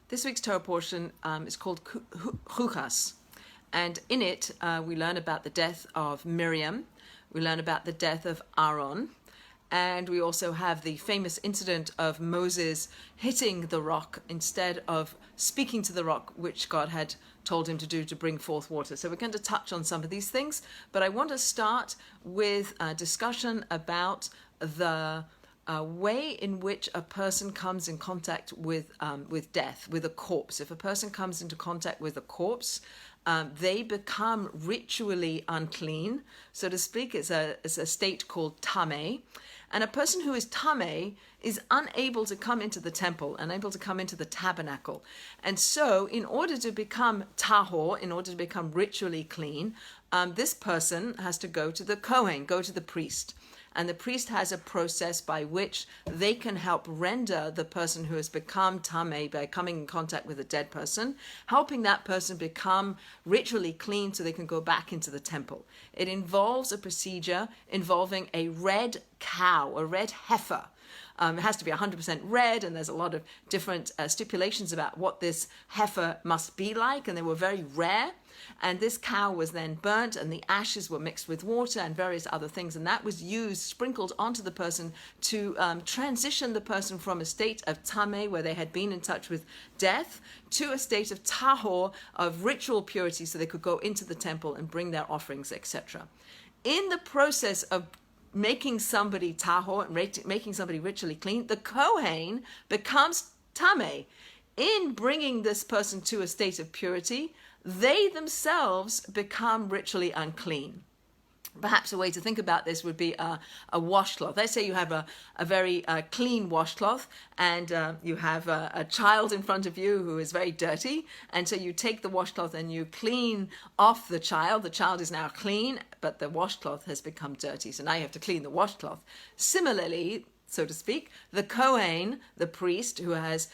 This week's Torah portion is called Chukas, and in it we learn about the death of Miriam, we learn about the death of Aaron, and we also have the famous incident of Moses hitting the rock instead of speaking to the rock, which God had told him to do to bring forth water. So we're going to touch on some of these things, but I want to start with a discussion about the way in which a person comes in contact with death, with a corpse. If a person comes into contact with a corpse, they become ritually unclean, so to speak. It's a state called tameh. And a person who is tameh is unable to come into the temple, unable to come into the tabernacle. And so in order to become tahor, in order to become ritually clean, this person has to go to the Kohen, go to the priest. And the priest has a process by which they can help render the person who has become tameh by coming in contact with a dead person, helping that person become ritually clean so they can go back into the temple. It involves a procedure involving a red cow, a red heifer. It has to be 100% red, and there's a lot of different stipulations about what this heifer must be like, and they were very rare. And this cow was then burnt, and the ashes were mixed with water and various other things, and that was used, sprinkled onto the person to transition the person from a state of tameh, where they had been in touch with death, to a state of tahor, of ritual purity, so they could go into the temple and bring their offerings, etc. In the process of making somebody tahor, making somebody ritually clean, the Kohen becomes tameh. In bringing this person to a state of purity, they themselves become ritually unclean. Perhaps a way to think about this would be a washcloth. Let's say you have a very clean washcloth, and you have a child in front of you who is very dirty, and so you take the washcloth and you clean off the child. The child is now clean, but the washcloth has become dirty, so now you have to clean the washcloth. Similarly, so to speak, the Kohen, the priest, who has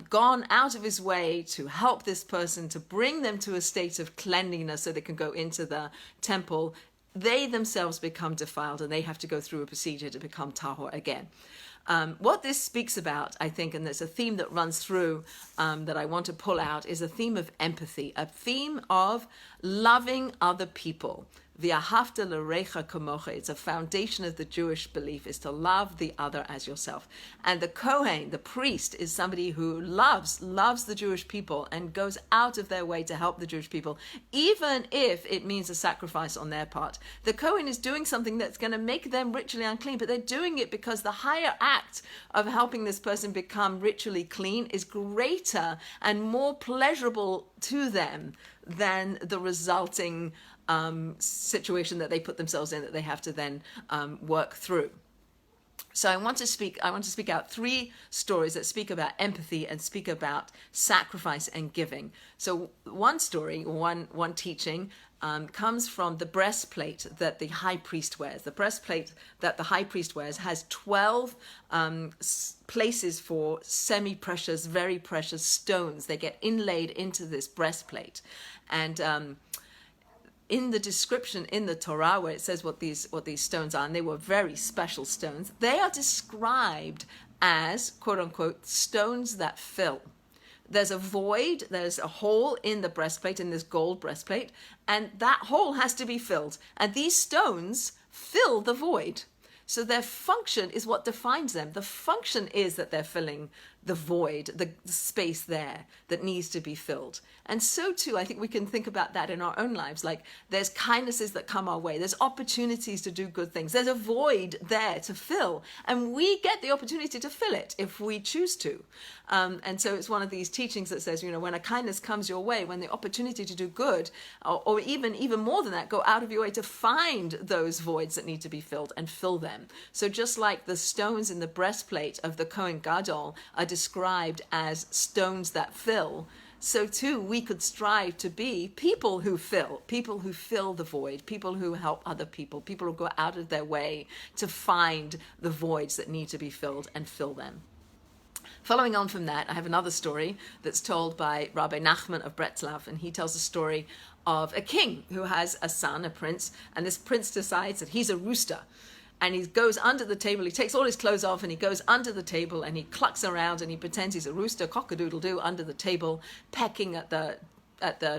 gone out of his way to help this person, to bring them to a state of cleanliness so they can go into the temple, they themselves become defiled, and they have to go through a procedure to become tahor again. What this speaks about, I think, and there's a theme that runs through that I want to pull out, is a theme of empathy, a theme of loving other people. V'ahavta l'recha kamocha. It's a foundation of the Jewish belief, is to love the other as yourself. And the Kohen, the priest, is somebody who loves the Jewish people and goes out of their way to help the Jewish people, even if it means a sacrifice on their part. The Kohen is doing something that's going to make them ritually unclean, but they're doing it because the higher act of helping this person become ritually clean is greater and more pleasurable to them than the resulting situation that they put themselves in, that they have to then work through. So I want to speak out three stories that speak about empathy and speak about sacrifice and giving. So one story, one teaching, comes from the breastplate that the high priest wears. The breastplate that the high priest wears has 12 places for semi-precious, very precious stones. They get inlaid into this breastplate. And in the description in the Torah, where it says what these stones are, and they were very special stones, they are described as, quote unquote, stones that fill. There's a void, there's a hole in the breastplate, in this gold breastplate, and that hole has to be filled. And these stones fill the void. So their function is what defines them. The function is that they're filling the void, the space there that needs to be filled. And so too, I think we can think about that in our own lives. Like, there's kindnesses that come our way. There's opportunities to do good things. There's a void there to fill. And we get the opportunity to fill it if we choose to. And so it's one of these teachings that says, when a kindness comes your way, when the opportunity to do good, or even more than that, go out of your way to find those voids that need to be filled and fill them. So just like the stones in the breastplate of the Kohen Gadol are described as stones that fill, so too we could strive to be people who fill the void, people who help other people who go out of their way to find the voids that need to be filled and fill them. Following on from that, I have another story that's told by Rabbi Nachman of Bretzlav, and he tells a story of a king who has a son, a prince, and this prince decides that he's a rooster. and he goes under the table. He takes all his clothes off and he goes under the table and he clucks around and he pretends he's a rooster, cock-a-doodle-doo, under the table, pecking at the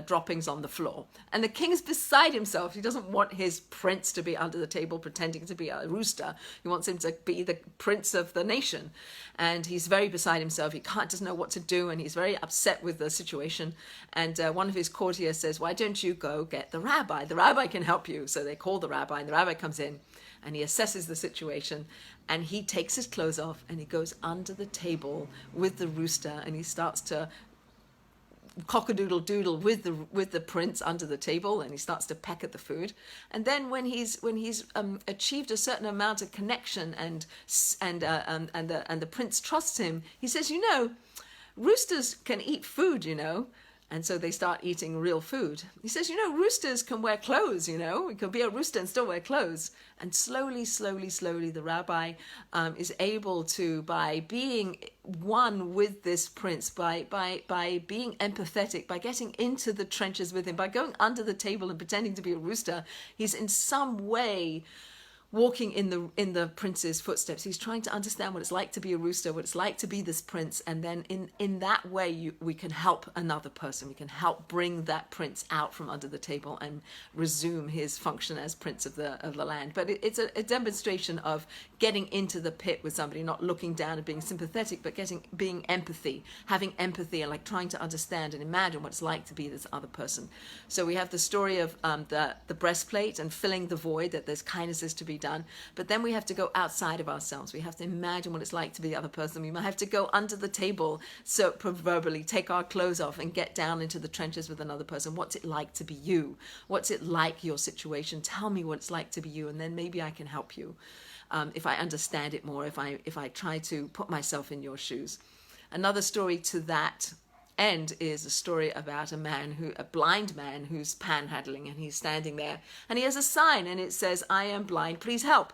droppings on the floor. And the king is beside himself. He doesn't want his prince to be under the table pretending to be a rooster. He wants him to be the prince of the nation. And he's very beside himself. He doesn't know what to do, and he's very upset with the situation. And one of his courtiers says, why don't you go get the rabbi? The rabbi can help you. So they call the rabbi, and the rabbi comes in and he assesses the situation, and he takes his clothes off and he goes under the table with the rooster, and he starts to cock-a-doodle-doodle with the prince under the table, and he starts to peck at the food. And then when he's achieved a certain amount of connection and the prince trusts him, he says, roosters can eat food, And so they start eating real food. He says, roosters can wear clothes, We can be a rooster and still wear clothes. And slowly, the rabbi is able to, by being one with this prince, by being empathetic, by getting into the trenches with him, by going under the table and pretending to be a rooster, he's in some way walking in the prince's footsteps. He's trying to understand what it's like to be a rooster, what it's like to be this prince, and then in that way we can help another person. We can help bring that prince out from under the table and resume his function as prince of the land. But it's a demonstration of getting into the pit with somebody, not looking down and being sympathetic, but having empathy and like trying to understand and imagine what it's like to be this other person. So we have the story of the breastplate and filling the void, that there's kindnesses to be done, but then we have to go outside of ourselves. We have to imagine what it's like to be the other person. We might have to go under the table, so proverbially take our clothes off and get down into the trenches with another person. What's it like to be you? What's it like, your situation? Tell me what it's like to be you, and then maybe I can help you if I understand it more, if I try to put myself in your shoes. Another story to that end is a story about a blind man who's panhandling, and he's standing there and he has a sign and it says, I am blind, please help.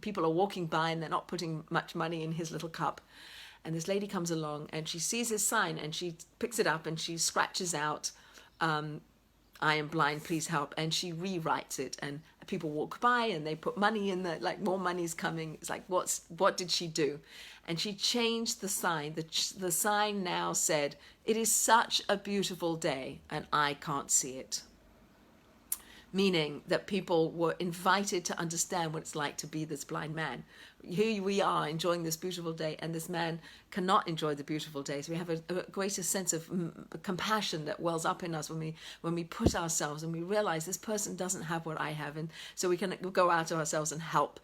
People are walking by and they're not putting much money in his little cup. And this lady comes along and she sees his sign and she picks it up and she scratches out, I am blind, please help. And she rewrites it, and people walk by and they put money in there, like more money's coming. It's like, what did she do? And she changed the sign. The sign now said, it is such a beautiful day and I can't see it. Meaning that people were invited to understand what it's like to be this blind man. Here we are enjoying this beautiful day, and this man cannot enjoy the beautiful day. So we have a greater sense of compassion that wells up in us when we put ourselves and we realize this person doesn't have what I have, and so we can go out to ourselves and help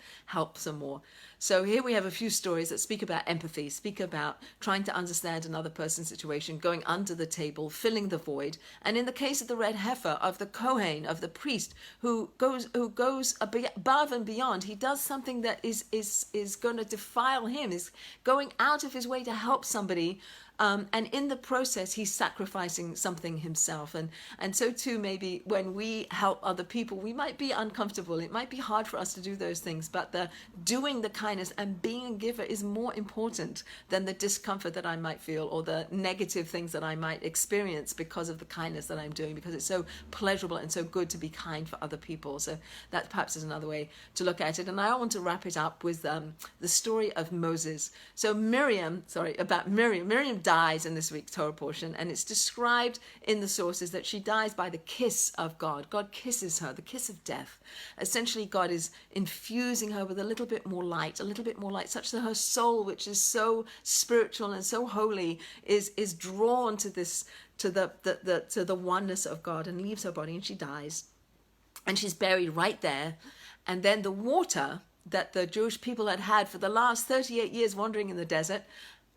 some more. So here we have a few stories that speak about empathy, speak about trying to understand another person's situation, going under the table, filling the void. And in the case of the red heifer, of the Kohen, of the priest, who goes above and beyond, he does something that is going to defile him, is going out of his way to help somebody. And in the process, he's sacrificing something himself. And so too, maybe when we help other people, we might be uncomfortable. It might be hard for us to do those things, but the doing the kindness and being a giver is more important than the discomfort that I might feel or the negative things that I might experience because of the kindness that I'm doing, because it's so pleasurable and so good to be kind for other people. So that perhaps is another way to look at it. And I want to wrap it up with the story of Moses. So Miriam dies in this week's Torah portion, and it's described in the sources that she dies by the kiss of God. God kisses her, the kiss of death. Essentially, God is infusing her with a little bit more light, such that her soul, which is so spiritual and so holy, is drawn to this, to the oneness of God, and leaves her body, and she dies. And she's buried right there. And then the water that the Jewish people had for the last 38 years wandering in the desert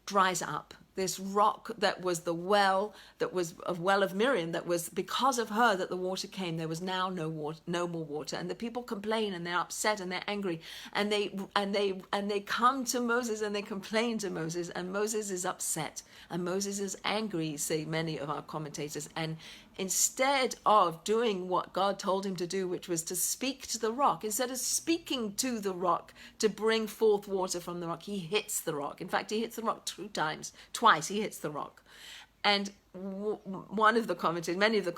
dries up. This rock that was the well, that was a well of Miriam, that was because of her that the water came. There was now no more water, and the people complain and they're upset and they're angry, and they come to Moses and they complain to Moses, and Moses is upset and Moses is angry, say many of our commentators. And instead of doing what God told him to do, which was to speak to the rock, instead of speaking to the rock to bring forth water from the rock, he hits the rock. In fact, he hits the rock twice he hits the rock. And many of the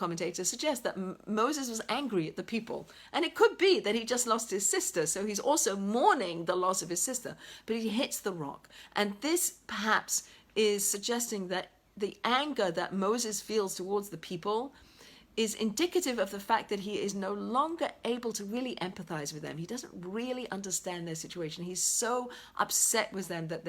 commentators suggest that Moses was angry at the people. And it could be that he just lost his sister, so he's also mourning the loss of his sister. But he hits the rock. And this perhaps is suggesting that the anger that Moses feels towards the people is indicative of the fact that he is no longer able to really empathize with them. He doesn't really understand their situation. He's so upset with them that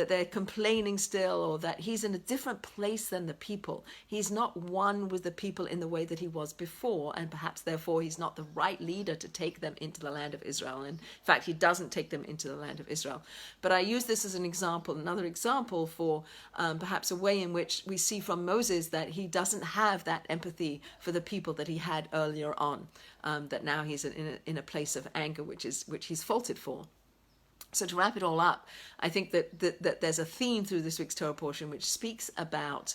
they're complaining still, or that he's in a different place than the people. He's not one with the people in the way that he was before, and perhaps therefore he's not the right leader to take them into the land of Israel. And in fact, he doesn't take them into the land of Israel. But I use this as an example, another example for perhaps a way in which we see from Moses that he doesn't have that empathy for the people that he had earlier on, that now he's in a place of anger which he's faulted for. So to wrap it all up, I think that there's a theme through this week's Torah portion which speaks about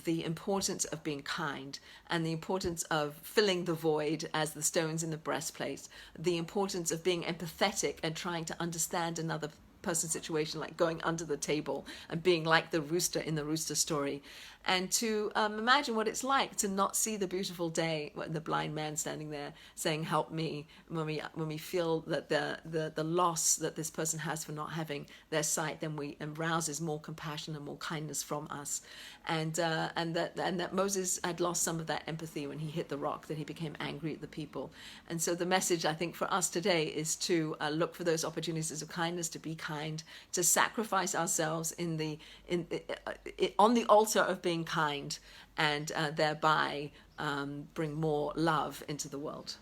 the importance of being kind, and the importance of filling the void as the stones in the breastplate, the importance of being empathetic and trying to understand another person's situation, like going under the table and being like the rooster in the rooster story, and to imagine what it's like to not see the beautiful day, the blind man standing there saying, "Help me," when we feel that the loss that this person has for not having their sight, then we arouses more compassion and more kindness from us, and that Moses had lost some of that empathy when he hit the rock, that he became angry at the people. And so the message, I think, for us today is to look for those opportunities of kindness, to be kind, to sacrifice ourselves on the altar of being kind, and thereby bring more love into the world.